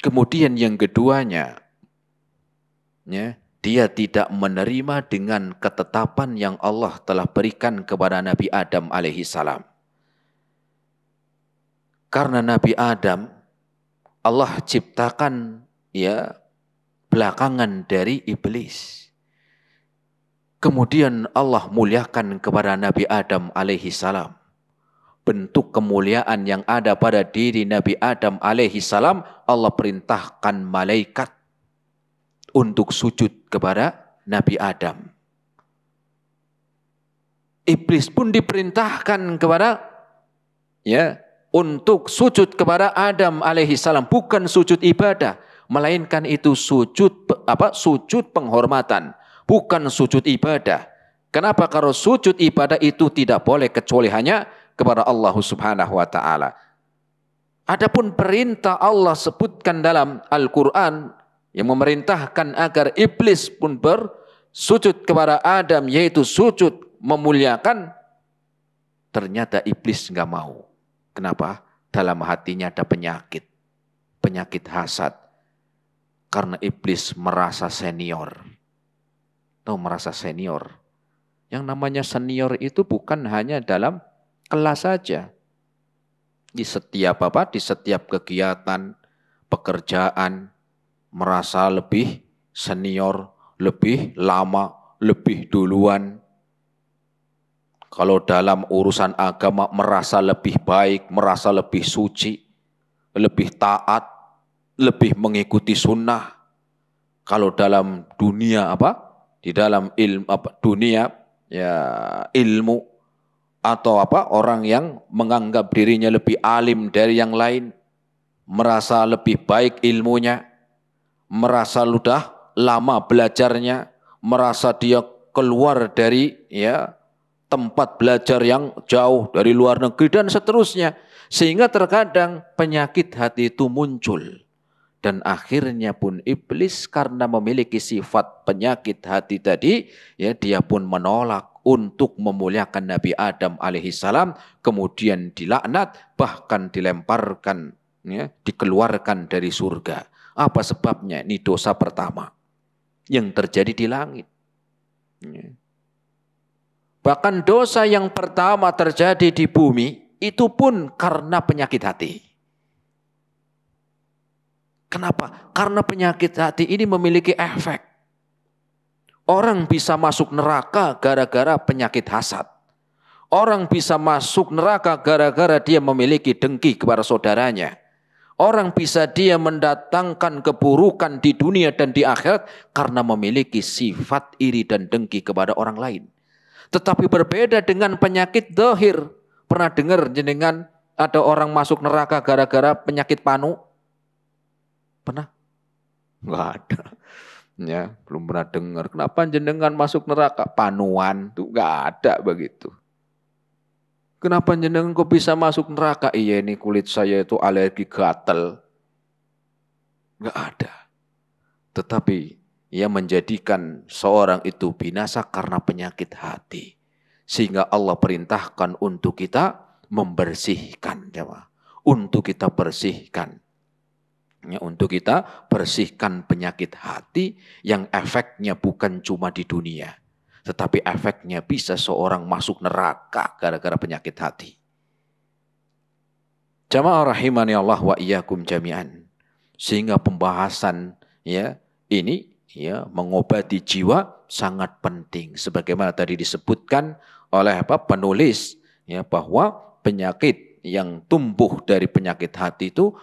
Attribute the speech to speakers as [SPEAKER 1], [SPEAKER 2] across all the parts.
[SPEAKER 1] Kemudian yang keduanya, ya, dia tidak menerima dengan ketetapan yang Allah telah berikan kepada Nabi Adam alaihissalam. Karena Nabi Adam Allah ciptakan ya belakangan dari iblis. Kemudian Allah muliakan kepada Nabi Adam alaihissalam. Bentuk kemuliaan yang ada pada diri Nabi Adam alaihissalam, Allah perintahkan malaikat untuk sujud kepada Nabi Adam. Iblis pun diperintahkan kepada ya untuk sujud kepada Adam alaihissalam, bukan sujud ibadah, melainkan itu sujud sujud penghormatan, bukan sujud ibadah. Kenapa? Kalau sujud ibadah itu tidak boleh kecuali hanya kepada Allah Subhanahu wa taala. Adapun perintah Allah sebutkan dalam Al-Qur'an yang memerintahkan agar iblis pun bersujud kepada Adam, yaitu sujud memuliakan, ternyata iblis enggak mau. Kenapa? Dalam hatinya ada penyakit hasad. Karena iblis merasa senior. Tahu merasa senior? Yang namanya senior itu bukan hanya dalam kelas saja. Di setiap kegiatan, pekerjaan, merasa lebih senior, lebih lama, lebih duluan. Kalau dalam urusan agama merasa lebih baik, merasa lebih suci, lebih taat, lebih mengikuti sunnah. Kalau dalam dunia di dalam dunia ya ilmu, atau orang yang menganggap dirinya lebih alim dari yang lain, merasa lebih baik ilmunya, merasa sudah lama belajarnya, merasa dia keluar dari tempat belajar yang jauh dari luar negeri dan seterusnya. Sehingga terkadang penyakit hati itu muncul. Dan akhirnya pun iblis karena memiliki sifat penyakit hati tadi, dia pun menolak untuk memuliakan Nabi Adam alaihissalam, kemudian dilaknat, bahkan dilemparkan, dikeluarkan dari surga. Apa sebabnya? Ini dosa pertama yang terjadi di langit. Bahkan dosa yang pertama terjadi di bumi, itu pun karena penyakit hati. Kenapa? Karena penyakit hati ini memiliki efek. Orang bisa masuk neraka gara-gara penyakit hasad. Orang bisa masuk neraka gara-gara dia memiliki dengki kepada saudaranya. Orang bisa dia mendatangkan keburukan di dunia dan di akhirat karena memiliki sifat iri dan dengki kepada orang lain. Tetapi berbeda dengan penyakit zahir. Pernah dengar jenengan ada orang masuk neraka gara-gara penyakit panu? Pernah? Enggak ada. Ya, belum pernah dengar. Kenapa jenengan masuk neraka? Panuan, tuh nggak ada begitu. Kenapa jenengan kok bisa masuk neraka? Iya, ini kulit saya itu alergi gatal. Nggak ada. Tetapi ia menjadikan seorang itu binasa karena penyakit hati. Sehingga Allah perintahkan untuk kita membersihkan, untuk kita bersihkan. Untuk kita bersihkan penyakit hati yang efeknya bukan cuma di dunia, tetapi efeknya bisa seorang masuk neraka gara-gara penyakit hati. Jamaah rahimani Allah wa iyyakum jami'an. Sehingga pembahasan ini mengobati jiwa sangat penting. Sebagaimana tadi disebutkan oleh penulis bahwa penyakit yang tumbuh dari penyakit hati itu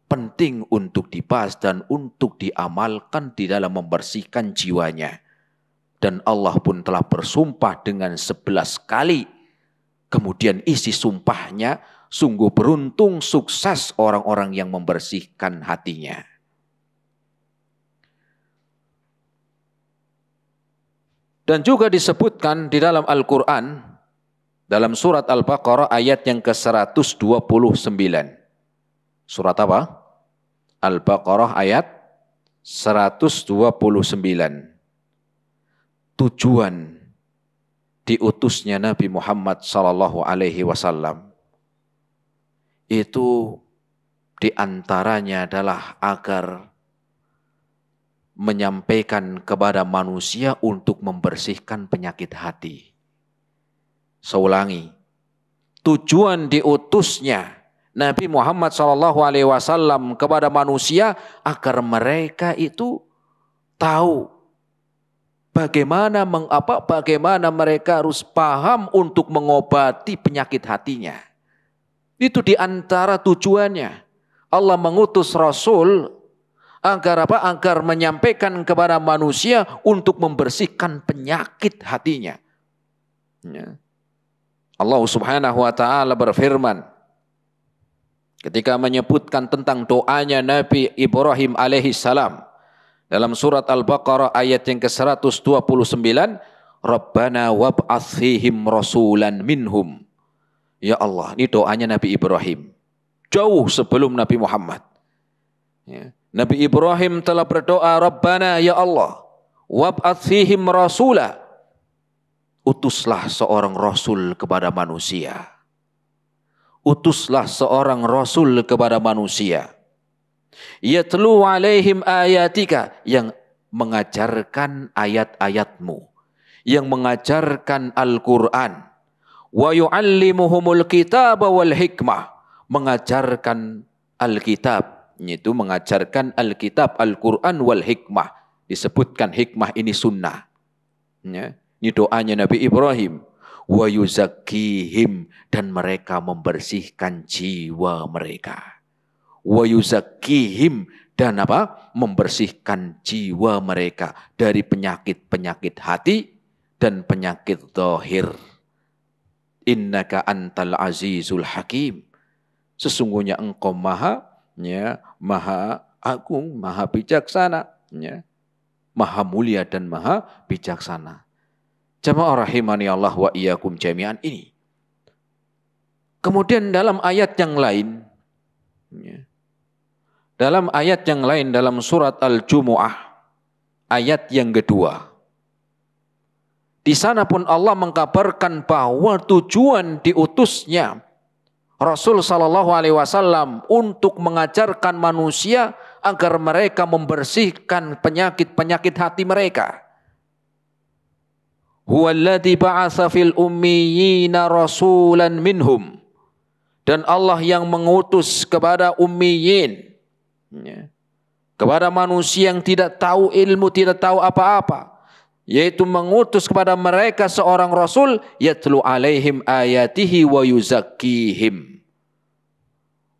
[SPEAKER 1] penting untuk dibahas dan untuk diamalkan di dalam membersihkan jiwanya. Dan Allah pun telah bersumpah dengan 11 kali. Kemudian isi sumpahnya, sungguh beruntung sukses orang-orang yang membersihkan hatinya. Dan juga disebutkan di dalam Al-Quran, dalam surat Al-Baqarah ayat yang ke-129. Surat apa? Al-Baqarah ayat 129. Tujuan diutusnya Nabi Muhammad sallallahu alaihi wasallam itu Di antaranya adalah agar menyampaikan kepada manusia untuk membersihkan penyakit hati. Saya ulangi, tujuan diutusnya Nabi Muhammad SAW kepada manusia agar mereka itu tahu bagaimana mereka harus paham untuk mengobati penyakit hatinya. Itu di antara tujuannya. Allah mengutus Rasul agar menyampaikan kepada manusia untuk membersihkan penyakit hatinya. Ya. Allah Subhanahu wa taala berfirman ketika menyebutkan tentang doanya Nabi Ibrahim alaihi salam dalam surat Al-Baqarah ayat yang ke-129, Rabbana wab'ats fihim rasulan minhum. Ya Allah, ini doanya Nabi Ibrahim. Jauh sebelum Nabi Muhammad. Ya. Nabi Ibrahim telah berdoa, Rabbana ya Allah, wab'ats fihim rasula. Utuslah seorang rasul kepada manusia. Utuslah seorang rasul kepada manusia. Yatlu alaihim ayatika, yang mengajarkan ayat-ayatmu, yang mengajarkan Al-Quran. Wa yu'allimuhumul kitab wal hikmah, mengajarkan Alkitab, yaitu mengajarkan Alkitab, Al-Quran wal hikmah. Disebutkan hikmah ini sunnah. Ya. Ini doanya Nabi Ibrahim. Wa yuzakkihim, dan mereka membersihkan jiwa mereka. Wa yuzakkihim, dan membersihkan jiwa mereka dari penyakit-penyakit hati dan penyakit zahir. Innaka antal azizul hakim. Sesungguhnya engkau maha agung, maha bijaksana, ya, maha mulia dan maha bijaksana. Jamaah rahimani Allah wa iyyakum jami'an ini. Kemudian dalam ayat yang lain, ya, dalam surat Al-Jumu'ah ayat yang kedua. Di sana pun Allah mengkabarkan bahwa tujuan diutusnya Rasul sallallahu alaihi wasallam untuk mengajarkan manusia agar mereka membersihkan penyakit-penyakit hati mereka. Huwallazi ba'atsa fil ummiyina rasulan minhum. Dan Allah yang mengutus kepada ummiyin, ya, kepada manusia yang tidak tahu ilmu, tidak tahu apa-apa, yaitu mengutus kepada mereka seorang rasul, yatlu alaihim ayatihi wa yuzakkihim,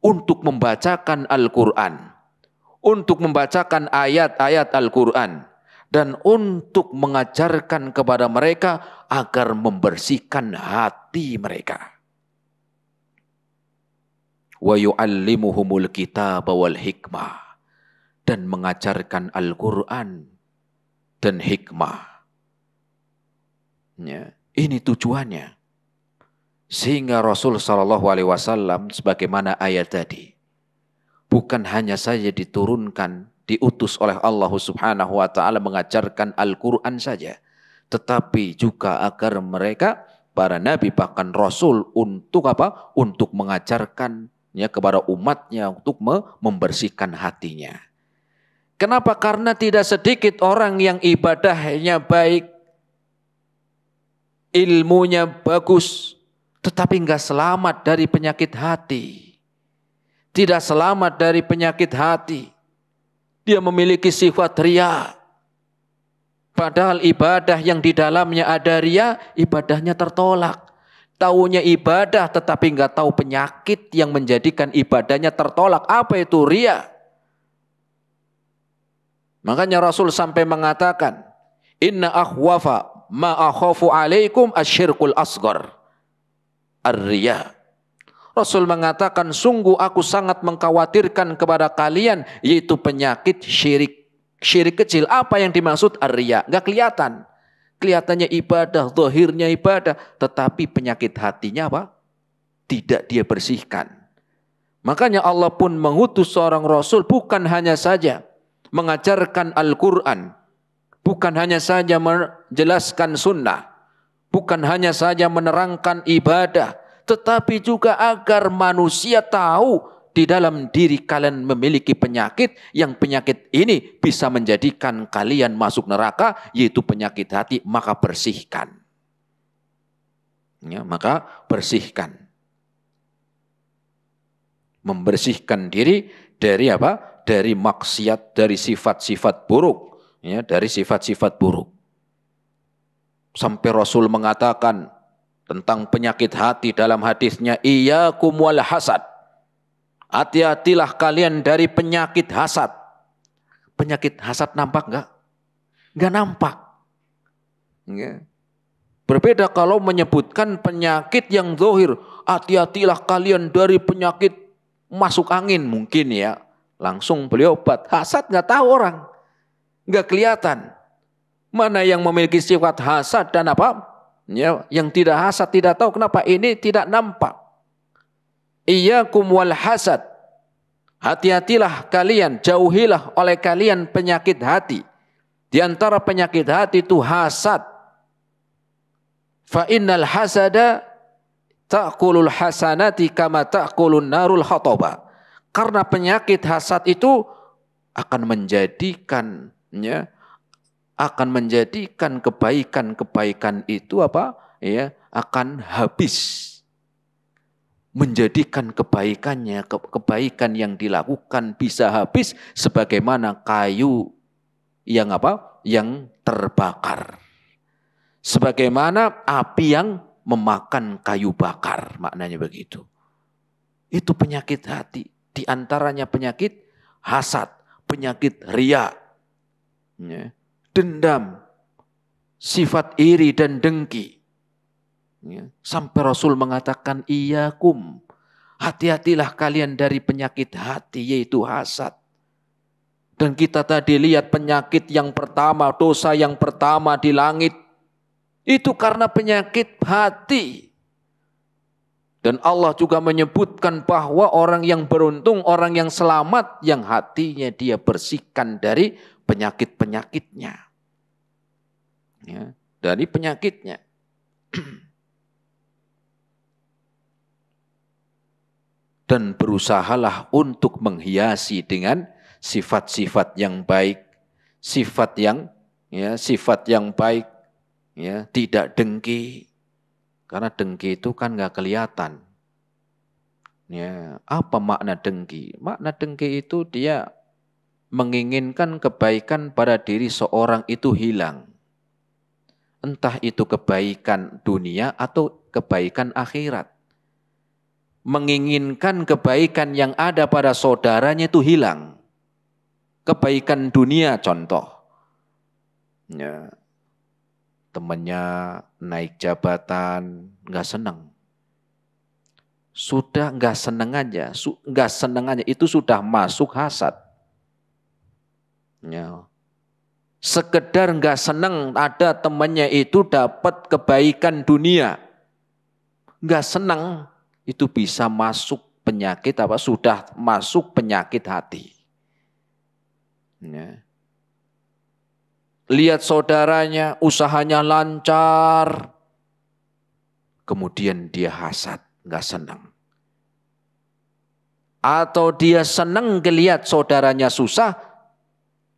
[SPEAKER 1] untuk membacakan Al-Quran, untuk membacakan ayat-ayat Al-Quran, dan untuk mengajarkan kepada mereka agar membersihkan hati mereka. Wa yu'allimuhumul kitaba wal hikmah, dan mengajarkan Al-Quran dan hikmah. Ya, ini tujuannya. Sehingga Rasul SAW sebagaimana ayat tadi, bukan hanya saja diturunkan, diutus oleh Allah Subhanahu wa taala mengajarkan Al-Quran saja, tetapi juga agar mereka, para nabi bahkan rasul, untuk untuk mengajarkan, ya, kepada umatnya untuk membersihkan hatinya. Kenapa? Karena tidak sedikit orang yang ibadahnya baik, ilmunya bagus, tetapi enggak selamat dari penyakit hati. Tidak selamat dari penyakit hati. Dia memiliki sifat riya. Padahal ibadah yang di dalamnya ada riya, ibadahnya tertolak. Taunya ibadah tetapi enggak tahu penyakit yang menjadikan ibadahnya tertolak. Apa itu riya? Makanya Rasul sampai mengatakan, inna akhwafa ma akhafu alaikum asyirkul asghar, ar-riya. Rasul mengatakan, sungguh aku sangat mengkhawatirkan kepada kalian, yaitu penyakit syirik. Syirik kecil. Apa yang dimaksud ar-riya? Enggak kelihatan. Kelihatannya ibadah, zahirnya ibadah, tetapi penyakit hatinya tidak dia bersihkan. Makanya Allah pun mengutus seorang Rasul bukan hanya saja mengajarkan Al-Quran, bukan hanya saja menjelaskan sunnah, bukan hanya saja menerangkan ibadah, tetapi juga agar manusia tahu di dalam diri kalian memiliki penyakit, yang penyakit ini bisa menjadikan kalian masuk neraka, yaitu penyakit hati, maka bersihkan. Ya, maka bersihkan. Membersihkan diri dari apa? Dari maksiat, dari sifat-sifat buruk. Ya, dari sifat-sifat buruk. Sampai Rasul mengatakan tentang penyakit hati dalam hadisnya, iyyakum wal hasad. Hati-hatilah kalian dari penyakit hasad. Penyakit hasad nampak enggak? Enggak nampak. Ya. Berbeda kalau menyebutkan penyakit yang zahir. Hati-hatilah kalian dari penyakit masuk angin mungkin ya. Langsung beli obat. Hasad enggak tahu orang. Enggak kelihatan. Mana yang memiliki sifat hasad dan apa? Ya, yang tidak hasad tidak tahu kenapa ini tidak nampak. Iyyakum wal hasad. Hati-hatilah kalian, jauhilah oleh kalian penyakit hati. Di antara penyakit hati itu hasad. Fa innal hasada ta'kulul hasanati kama ta'kulun narul hataba. Karena penyakit hasad itu akan menjadikan kebaikan-kebaikan itu apa? Ya, akan habis. Menjadikan kebaikan yang dilakukan bisa habis sebagaimana kayu yang apa? Yang terbakar. Sebagaimana api yang memakan kayu bakar, maknanya begitu. Itu penyakit hati. Di antaranya penyakit hasad, penyakit riya, ya, dendam, sifat iri dan dengki. Ya. Sampai Rasul mengatakan, iyyakum, hati-hatilah kalian dari penyakit hati, yaitu hasad. Dan kita tadi lihat penyakit yang pertama, dosa yang pertama di langit, itu karena penyakit hati. Dan Allah juga menyebutkan bahwa orang yang beruntung, orang yang selamat, yang hatinya dia bersihkan dari penyakit-penyakitnya. Ya, dari penyakitnya. Dan berusahalah untuk menghiasi dengan sifat-sifat yang baik, sifat yang baik, ya, tidak dengki. Karena dengki itu kan nggak kelihatan. Ya, apa makna dengki? Makna dengki itu dia menginginkan kebaikan pada diri seorang itu hilang. Entah itu kebaikan dunia atau kebaikan akhirat. Menginginkan kebaikan yang ada pada saudaranya itu hilang. Kebaikan dunia contoh. Ya, temannya naik jabatan, nggak senang. Sudah nggak senang aja, itu sudah masuk hasad. Ya. Sekedar nggak senang ada temannya itu dapat kebaikan dunia, nggak senang. Itu bisa masuk penyakit apa? Sudah masuk penyakit hati. Ya. Lihat saudaranya, usahanya lancar. Kemudian dia hasad, nggak senang. Atau dia senang ngelihat saudaranya susah.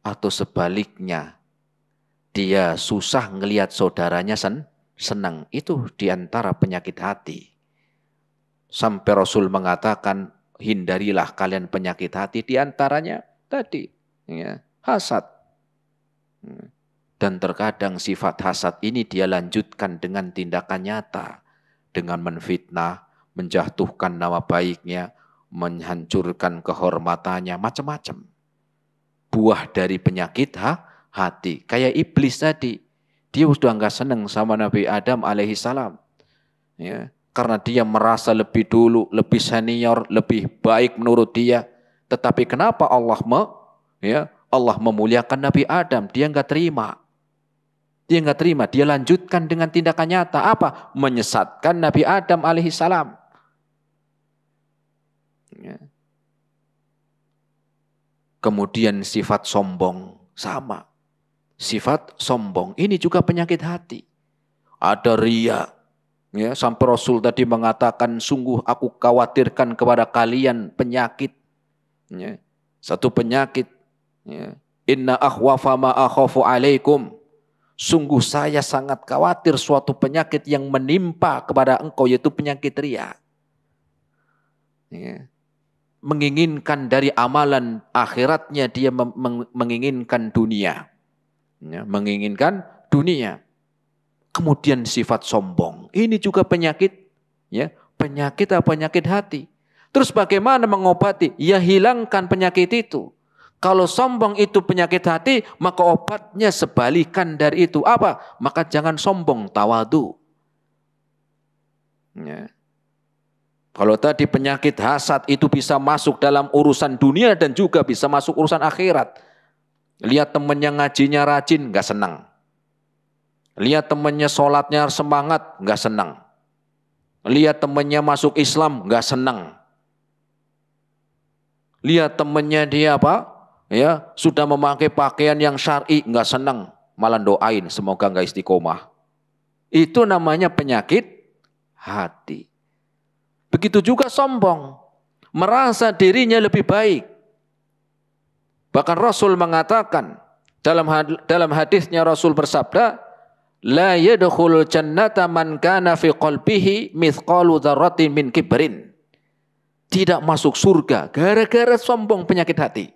[SPEAKER 1] Atau sebaliknya, dia susah ngelihat saudaranya senang. Itu diantara penyakit hati. Sampai Rasul mengatakan, hindarilah kalian penyakit hati, diantaranya tadi, ya, hasad. Dan terkadang sifat hasad ini dia lanjutkan dengan tindakan nyata. Dengan menfitnah, menjatuhkan nama baiknya, menghancurkan kehormatannya, macam-macam. Buah dari penyakit hati. Kayak iblis tadi. Dia sudah enggak senang sama Nabi Adam alaihissalam. Ya. Karena dia merasa lebih dulu, lebih senior, lebih baik menurut dia. Tetapi kenapa Allah memuliakan Nabi Adam? Dia enggak terima. Dia lanjutkan dengan tindakan nyata. Apa? Menyesatkan Nabi Adam alaihissalam. Ya. Kemudian sifat sombong, sama. Sifat sombong, ini juga penyakit hati. Ada riya. Ya, sampai Rasul tadi mengatakan, sungguh aku khawatirkan kepada kalian penyakit. Ya, satu penyakit. Ya. Inna akhwafa ma akhafu alaikum. Sungguh saya sangat khawatir suatu penyakit yang menimpa kepada engkau, yaitu penyakit riya. Ya. Menginginkan dari amalan akhiratnya, dia menginginkan dunia. Ya, menginginkan dunia. Kemudian sifat sombong. Ini juga penyakit. Ya, penyakit apa? Penyakit hati. Terus bagaimana mengobati? Ya hilangkan penyakit itu. Kalau sombong itu penyakit hati, maka obatnya sebalikan dari itu. Apa? Maka jangan sombong, tawadu. Ya. Kalau tadi penyakit hasad itu bisa masuk dalam urusan dunia dan juga bisa masuk urusan akhirat. Lihat temannya ngajinya rajin, gak senang. Lihat temannya sholatnya semangat, gak senang. Lihat temannya masuk Islam, gak senang. Lihat temannya dia apa? Ya, sudah memakai pakaian yang syar'i, gak senang. Malah doain, semoga gak istiqomah. Itu namanya penyakit hati. Begitu juga sombong, merasa dirinya lebih baik. Bahkan Rasul mengatakan, dalam hadisnya Rasul bersabda, la yadkhulul jannata man kana fi qalbihi mithqalu dzarratin min kibrin. Tidak masuk surga gara-gara sombong penyakit hati.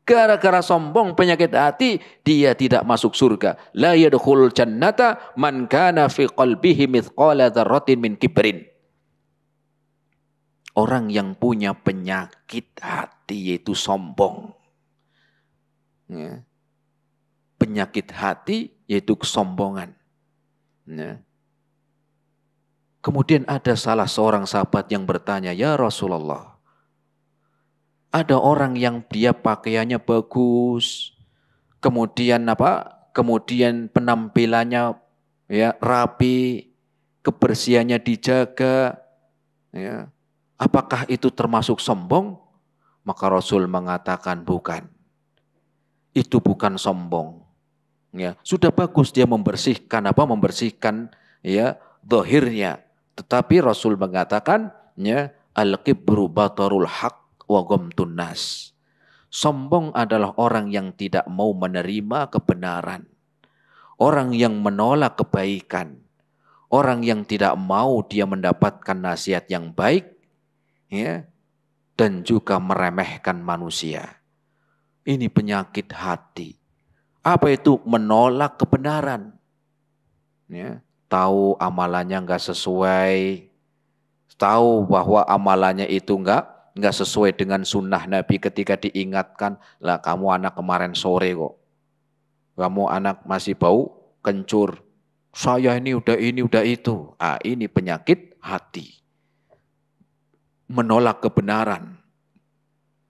[SPEAKER 1] Gara-gara sombong penyakit hati, dia tidak masuk surga. La yadkhulul jannata man kana fi qalbihi mithqala dzarratin min kibrin. Orang yang punya penyakit hati yaitu sombong. Ya. Penyakit hati yaitu kesombongan. Ya. Kemudian ada salah seorang sahabat yang bertanya, ya Rasulullah, ada orang yang dia pakaiannya bagus, kemudian apa? Kemudian penampilannya ya rapi, kebersihannya dijaga, ya. Apakah itu termasuk sombong? Maka Rasul mengatakan bukan. Itu bukan sombong. Ya, sudah bagus dia membersihkan apa? Membersihkan ya zahirnya. Tetapi Rasul mengatakan ya al-kibru batarul haq wa ghamtun nas. Sombong adalah orang yang tidak mau menerima kebenaran. Orang yang menolak kebaikan. Orang yang tidak mau dia mendapatkan nasihat yang baik. Ya, dan juga meremehkan manusia. Ini penyakit hati. Apa itu? Menolak kebenaran. Ya, tahu amalannya enggak sesuai, tahu bahwa amalannya itu enggak sesuai dengan sunnah Nabi. Ketika diingatkan, lah kamu anak kemarin sore kok, kamu anak masih bau kencur, saya ini udah itu. Ini penyakit hati. Menolak kebenaran,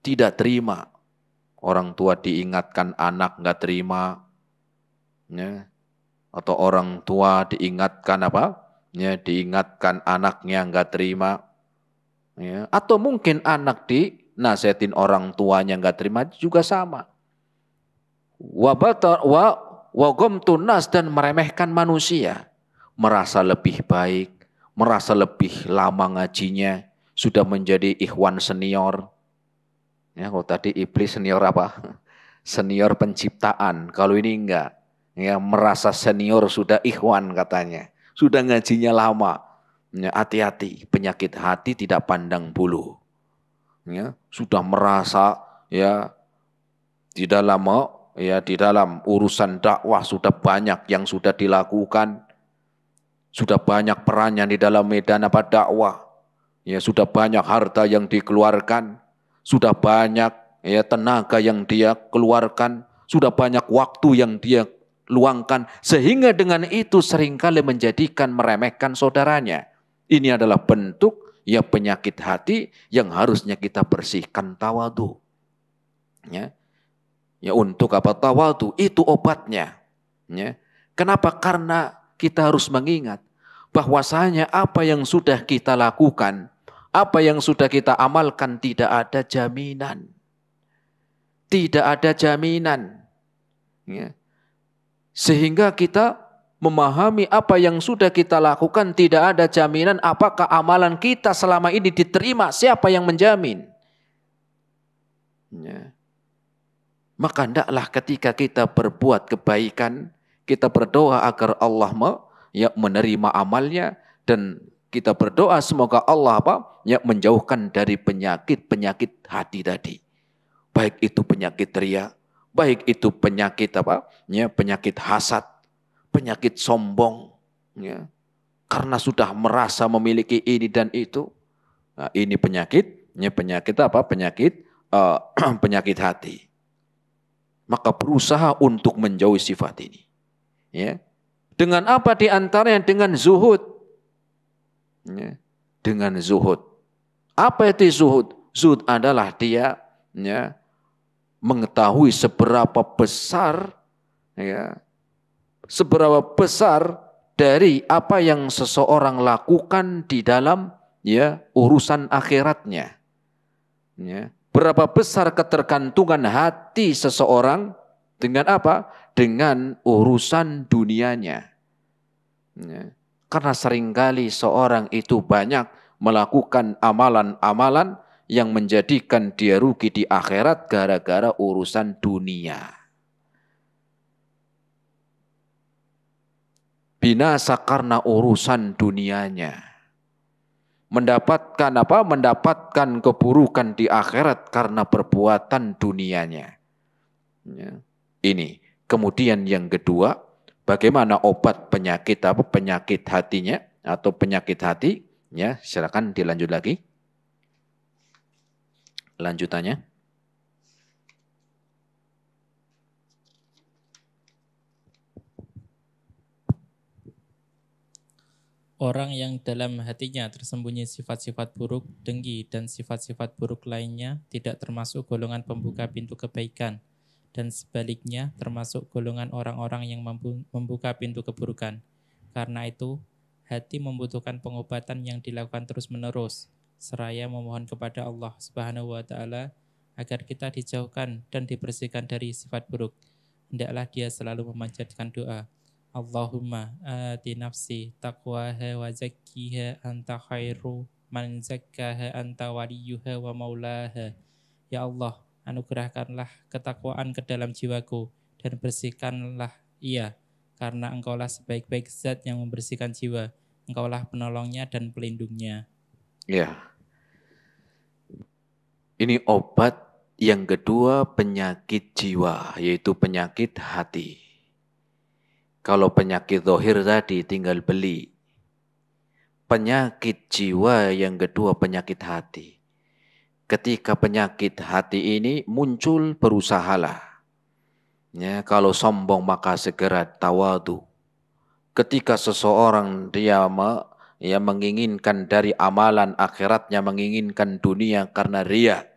[SPEAKER 1] tidak terima. Orang tua diingatkan, anak enggak terima, ya. Atau orang tua diingatkan apa? Ya, diingatkan anaknya enggak terima, ya. Atau mungkin anak dinasihatin orang tuanya enggak terima juga sama. Wa ghamtun nas, dan meremehkan manusia, merasa lebih baik, merasa lebih lama ngajinya, sudah menjadi ikhwan senior. Ya, kalau tadi iblis senior apa? Senior penciptaan. Kalau ini enggak. Ya, merasa senior sudah ikhwan katanya. Sudah ngajinya lama. Ya, hati-hati, penyakit hati tidak pandang bulu. Ya, sudah merasa ya di dalam urusan dakwah sudah banyak yang sudah dilakukan. Sudah banyak perannya di dalam medan dakwah. Ya, sudah banyak harta yang dikeluarkan, sudah banyak ya tenaga yang dia keluarkan, sudah banyak waktu yang dia luangkan, sehingga dengan itu seringkali menjadikan meremehkan saudaranya. Ini adalah bentuk ya penyakit hati yang harusnya kita bersihkan, tawadu. Ya. Ya, untuk apa tawadu? Itu obatnya. Ya. Kenapa? Karena kita harus mengingat bahwasanya apa yang sudah kita lakukan, apa yang sudah kita amalkan tidak ada jaminan. Tidak ada jaminan. Ya. Sehingga kita memahami apa yang sudah kita lakukan, tidak ada jaminan apakah amalan kita selama ini diterima. Siapa yang menjamin? Ya. Maka hendaklah ketika kita berbuat kebaikan, kita berdoa agar Allah menerima amalnya, dan kita berdoa semoga Allah menjauhkan dari penyakit hati tadi. Baik itu penyakit riya, baik itu penyakit penyakit hasad, penyakit sombong, ya. Karena sudah merasa memiliki ini dan itu. Nah, ini penyakit hati. Maka berusaha untuk menjauhi sifat ini. Ya. Dengan apa diantaranya? Dengan zuhud. Ya. Dengan zuhud. Apa itu zuhud? Zuhud adalah dia mengetahui seberapa besar dari apa yang seseorang lakukan di dalam urusan akhiratnya. Ya. Berapa besar ketergantungan hati seseorang dengan apa? Dengan urusan dunianya. Ya. Karena seringkali seorang itu banyak melakukan amalan-amalan yang menjadikan dia rugi di akhirat gara-gara urusan dunia. Binasa karena urusan dunianya. Mendapatkan keburukan di akhirat karena perbuatan dunianya. Ya. Ini. Kemudian yang kedua, bagaimana obat penyakit hatinya atau penyakit hati? Ya, silakan dilanjut lagi. Lanjutannya.
[SPEAKER 2] Orang yang dalam hatinya tersembunyi sifat-sifat buruk, dengki, dan sifat-sifat buruk lainnya tidak termasuk golongan pembuka pintu kebaikan, dan sebaliknya termasuk golongan orang-orang yang membuka pintu keburukan. Karena itu, hati membutuhkan pengobatan yang dilakukan terus-menerus, seraya memohon kepada Allah Subhanahu wa Ta'ala agar kita dijauhkan dan dibersihkan dari sifat buruk. Hendaklah dia selalu memanjatkan doa. Allahumma ati nafsi taqwaha wa zakkiha anta khairu man zakkaha anta waliyuha wa maulaha. Ya Allah, anugerahkanlah ketakwaan ke dalam jiwaku dan bersihkanlah ia, karena Engkaulah sebaik-baik zat yang membersihkan jiwa. Engkaulah penolongnya dan pelindungnya.
[SPEAKER 1] Ya. Ini obat yang kedua penyakit jiwa, yaitu penyakit hati. Kalau penyakit zahir tadi tinggal beli. Penyakit jiwa yang kedua penyakit hati. Ketika penyakit hati ini muncul, berusahalah. Ya, kalau sombong maka segera tawadu. Ketika seseorang dia menginginkan dari amalan akhiratnya, menginginkan dunia karena riya,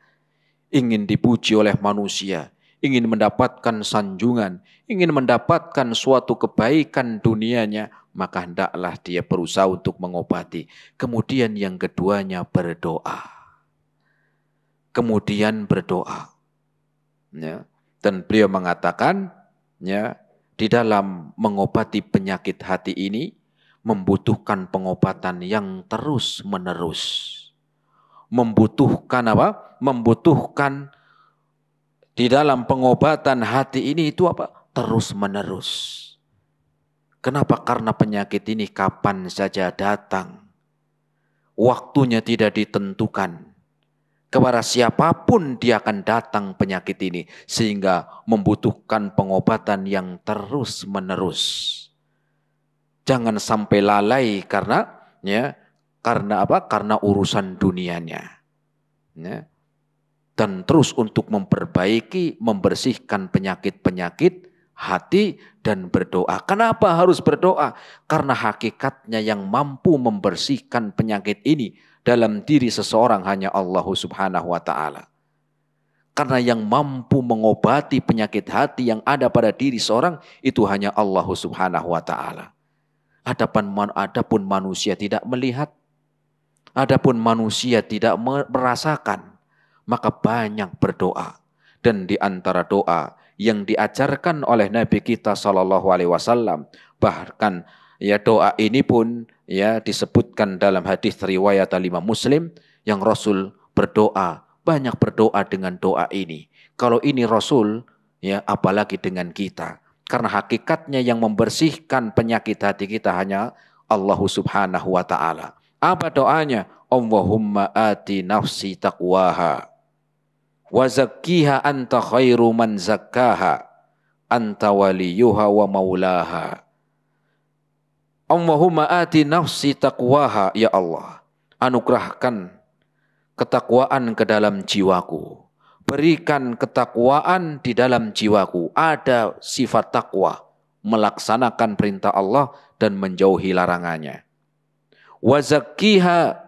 [SPEAKER 1] ingin dipuji oleh manusia, ingin mendapatkan sanjungan, ingin mendapatkan suatu kebaikan dunianya, maka hendaklah dia berusaha untuk mengobati. Kemudian yang keduanya berdoa. Kemudian berdoa. Ya. Dan beliau mengatakan, ya, di dalam mengobati penyakit hati ini membutuhkan pengobatan yang terus-menerus. Membutuhkan apa? Membutuhkan di dalam pengobatan hati ini itu apa? Terus-menerus. Kenapa? Karena penyakit ini kapan saja datang. Waktunya tidak ditentukan. Kepada siapapun dia akan datang penyakit ini. Sehingga membutuhkan pengobatan yang terus-menerus. Jangan sampai lalai karena apa? Karena urusan dunianya. Ya. Dan terus untuk memperbaiki, membersihkan penyakit-penyakit hati dan berdoa. Kenapa harus berdoa? Karena hakikatnya yang mampu membersihkan penyakit ini dalam diri seseorang hanya Allah Subhanahu wa Ta'ala. Karena yang mampu mengobati penyakit hati yang ada pada diri seorang itu hanya Allah Subhanahu wa Ta'ala. Adapun manusia tidak melihat, adapun manusia tidak merasakan, maka banyak berdoa. Dan di antara doa yang diajarkan oleh Nabi kita SAW, Bahkan ya doa ini pun ya disebutkan dalam hadis riwayat Imam Muslim yang Rasul berdoa, banyak berdoa dengan doa ini. Kalau ini Rasul, ya apalagi dengan kita. Karena hakikatnya yang membersihkan penyakit hati kita hanya Allah Subhanahu wa taala. Apa doanya? Allahumma ati nafsi taqwaha wa zakkiha anta khairu man zakkaha anta waliyuha wa maulaha. Allahumma ati nafsi taqwaha, ya Allah, anugerahkan ketakwaan ke dalam jiwaku. Berikan ketakwaan di dalam jiwaku. Ada sifat takwa, melaksanakan perintah Allah dan menjauhi larangannya. Wa zakkiha,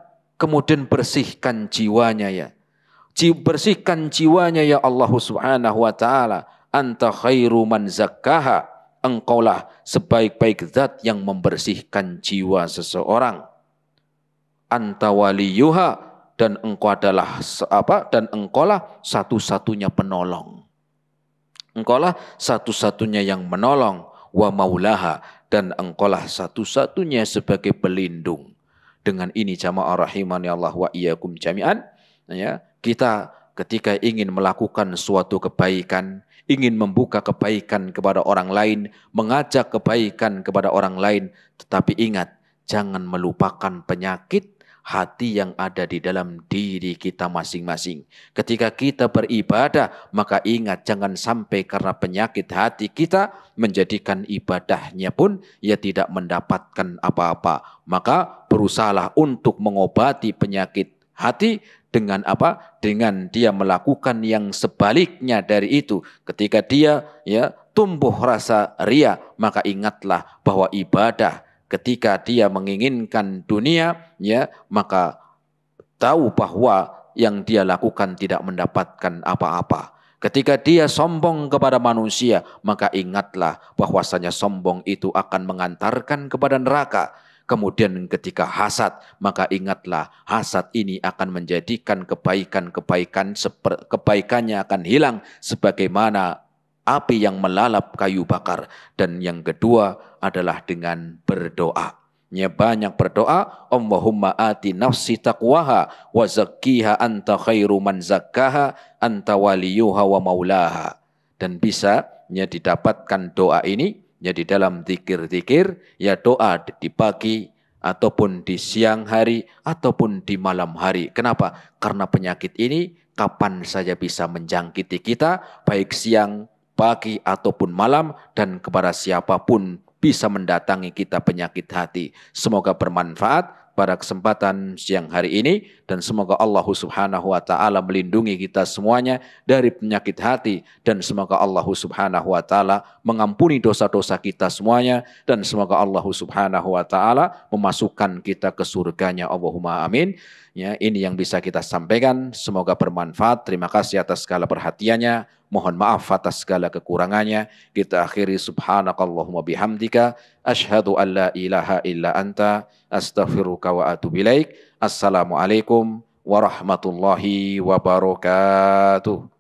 [SPEAKER 1] kemudian bersihkan jiwanya ya. Bersihkan jiwanya ya Allah Subhanahu wa taala. Anta khairu man zakkaha. Engkaulah sebaik-baik zat yang membersihkan jiwa seseorang. Anta waliyuha, dan engkau adalah dan engkaulah satu-satunya penolong. Engkaulah satu-satunya yang menolong. Wa maulaha, dan engkaulah satu-satunya sebagai pelindung. Dengan ini jamaah rahimani Allah wa iyyakum jami'an, ya, kita ketika ingin melakukan suatu kebaikan, ingin membuka kebaikan kepada orang lain, mengajak kebaikan kepada orang lain, tetapi ingat, jangan melupakan penyakit hati yang ada di dalam diri kita masing-masing. Ketika kita beribadah, maka ingat jangan sampai karena penyakit hati kita menjadikan ibadahnya pun ia tidak mendapatkan apa-apa. Maka berusahalah untuk mengobati penyakit hati dengan apa? Dengan dia melakukan yang sebaliknya dari itu. Ketika dia ya tumbuh rasa riya, maka ingatlah bahwa ibadah ketika dia menginginkan dunia, ya, maka tahu bahwa yang dia lakukan tidak mendapatkan apa-apa. Ketika dia sombong kepada manusia, maka ingatlah bahwasanya sombong itu akan mengantarkan kepada neraka. Kemudian ketika hasad, maka ingatlah hasad ini akan menjadikan kebaikannya akan hilang sebagaimana api yang melalap kayu bakar. Dan yang kedua adalah dengan berdoa. Ya, banyak berdoa. Allahumma ati nafsi taqwaha wa zakkiha anta khairu man zakkaha anta waliyuha wa maulaha. Dan bisa ya didapatkan doa ini ya di dalam zikir-zikir, ya doa di pagi ataupun di siang hari ataupun di malam hari. Kenapa? Karena penyakit ini kapan saja bisa menjangkiti kita, baik siang, pagi ataupun malam, dan kepada siapapun bisa mendatangi kita penyakit hati. Semoga bermanfaat pada kesempatan siang hari ini, dan semoga Allah Subhanahu wa taala melindungi kita semuanya dari penyakit hati, dan semoga Allah Subhanahu wa taala mengampuni dosa-dosa kita semuanya, dan semoga Allah Subhanahu wa taala memasukkan kita ke surganya. Allahumma amin. Ya, ini yang bisa kita sampaikan. Semoga bermanfaat. Terima kasih atas segala perhatiannya. Mohon maaf atas segala kekurangannya. Kita akhiri subhanakallahumma bihamdika asyhadu an la ilaha illa anta astaghfiruka wa atubu ilaik. Assalamualaikum warahmatullahi wabarakatuh.